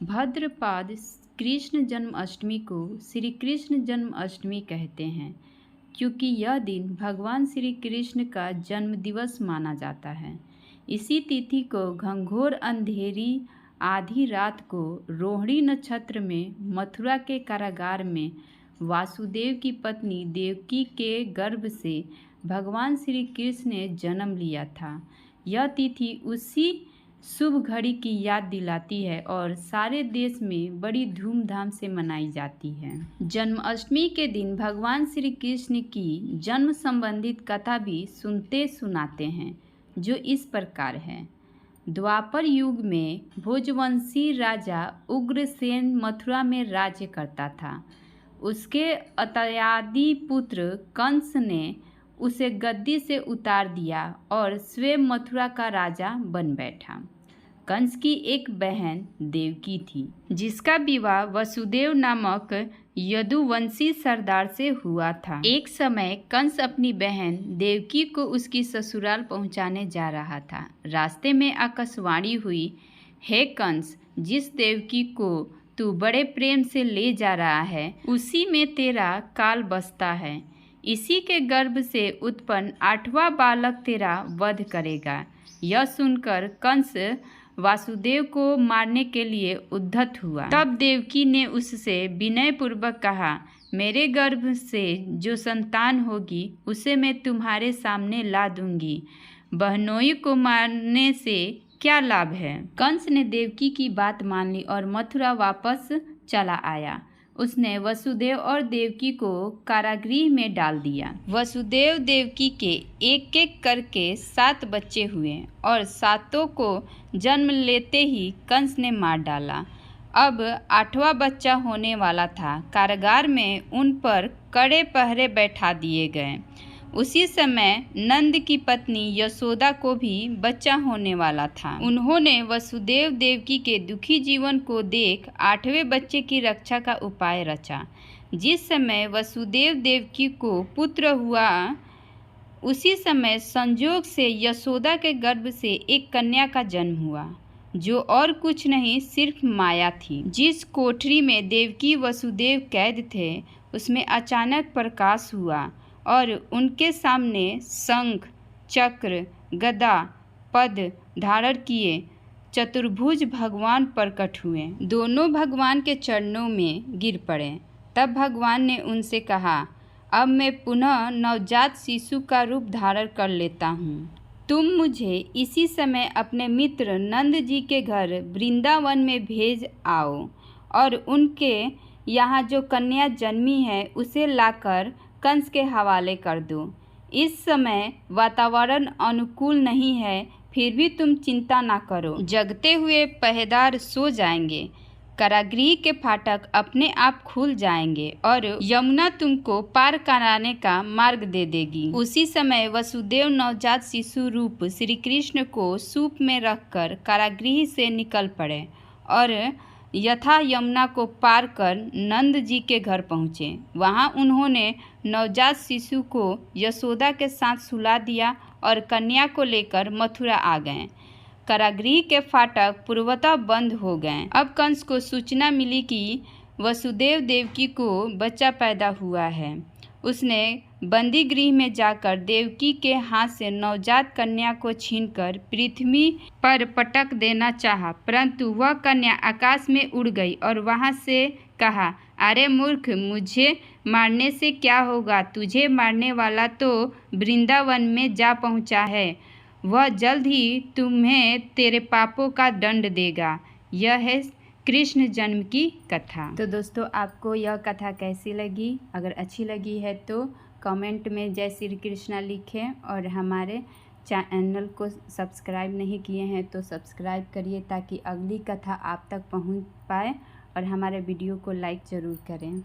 भाद्रपद कृष्ण जन्माष्टमी को श्री कृष्ण जन्माष्टमी कहते हैं, क्योंकि यह दिन भगवान श्री कृष्ण का जन्म दिवस माना जाता है। इसी तिथि को घंघोर अंधेरी आधी रात को रोहिणी नक्षत्र में मथुरा के कारागार में वासुदेव की पत्नी देवकी के गर्भ से भगवान श्री कृष्ण ने जन्म लिया था। यह तिथि उसी शुभ घड़ी की याद दिलाती है और सारे देश में बड़ी धूमधाम से मनाई जाती है। जन्माष्टमी के दिन भगवान श्री कृष्ण की जन्म संबंधित कथा भी सुनते सुनाते हैं, जो इस प्रकार है। द्वापर युग में भोजवंशी राजा उग्रसेन मथुरा में राज्य करता था। उसके अत्यादि पुत्र कंस ने उसे गद्दी से उतार दिया और स्वयं मथुरा का राजा बन बैठा। कंस की एक बहन देवकी थी, जिसका विवाह वसुदेव नामक यदुवंशी सरदार से हुआ था। एक समय कंस अपनी बहन देवकी को उसकी ससुराल पहुंचाने जा रहा था। रास्ते में आकाशवाणी हुई, हे कंस, जिस देवकी को तू बड़े प्रेम से ले जा रहा है, उसी में तेरा काल बसता है। इसी के गर्भ से उत्पन्न 8वां बालक तेरा वध करेगा। यह सुनकर कंस वासुदेव को मारने के लिए उद्यत हुआ। तब देवकी ने उससे विनयपूर्वक कहा, मेरे गर्भ से जो संतान होगी उसे मैं तुम्हारे सामने ला दूंगी। बहनोई को मारने से क्या लाभ है। कंस ने देवकी की बात मान ली और मथुरा वापस चला आया। उसने वसुदेव और देवकी को कारागृह में डाल दिया। वसुदेव देवकी के एक एक करके 7 बच्चे हुए और 7 को जन्म लेते ही कंस ने मार डाला। अब 8वां बच्चा होने वाला था। कारागार में उन पर कड़े पहरे बैठा दिए गए। उसी समय नंद की पत्नी यशोदा को भी बच्चा होने वाला था। उन्होंने वसुदेव देवकी के दुखी जीवन को देख 8वें बच्चे की रक्षा का उपाय रचा। जिस समय वसुदेव देवकी को पुत्र हुआ, उसी समय संजोग से यशोदा के गर्भ से एक कन्या का जन्म हुआ, जो और कुछ नहीं सिर्फ माया थी। जिस कोठरी में देवकी वसुदेव कैद थे, उसमें अचानक प्रकाश हुआ और उनके सामने शंख, चक्र, गदा, पद धारण किए चतुर्भुज भगवान प्रकट हुए। दोनों भगवान के चरणों में गिर पड़े। तब भगवान ने उनसे कहा, अब मैं पुनः नवजात शिशु का रूप धारण कर लेता हूँ। तुम मुझे इसी समय अपने मित्र नंद जी के घर वृंदावन में भेज आओ और उनके यहाँ जो कन्या जन्मी है उसे लाकर कंस के हवाले कर दो। इस समय वातावरण अनुकूल नहीं है, फिर भी तुम चिंता ना करो। जगते हुए पहरेदार सो जाएंगे, कारागृह के फाटक अपने आप खुल जाएंगे और यमुना तुमको पार कराने का मार्ग दे देगी। उसी समय वसुदेव नवजात शिशु रूप श्री कृष्ण को सूप में रखकर कारागृह से निकल पड़े और यथा यमुना को पार कर नंद जी के घर पहुँचे। वहाँ उन्होंने नवजात शिशु को यशोदा के साथ सुला दिया और कन्या को लेकर मथुरा आ गए। कारागृह के फाटक पूर्वतः बंद हो गए। अब कंस को सूचना मिली कि वसुदेव देवकी को बच्चा पैदा हुआ है। उसने बंदी गृह में जाकर देवकी के हाथ से नवजात कन्या को छीनकर पृथ्वी पर पटक देना चाहा, परंतु वह कन्या आकाश में उड़ गई और वहां से कहा, अरे मूर्ख, मुझे मारने से क्या होगा? तुझे मारने वाला तो वृंदावन में जा पहुंचा है। वह जल्द ही तुम्हें तेरे पापों का दंड देगा। यह है कृष्ण जन्म की कथा। तो दोस्तों, आपको यह कथा कैसी लगी? अगर अच्छी लगी है तो कमेंट में जय श्री कृष्णा लिखें और हमारे चैनल को सब्सक्राइब नहीं किए हैं तो सब्सक्राइब करिए, ताकि अगली कथा आप तक पहुंच पाए, और हमारे वीडियो को लाइक ज़रूर करें।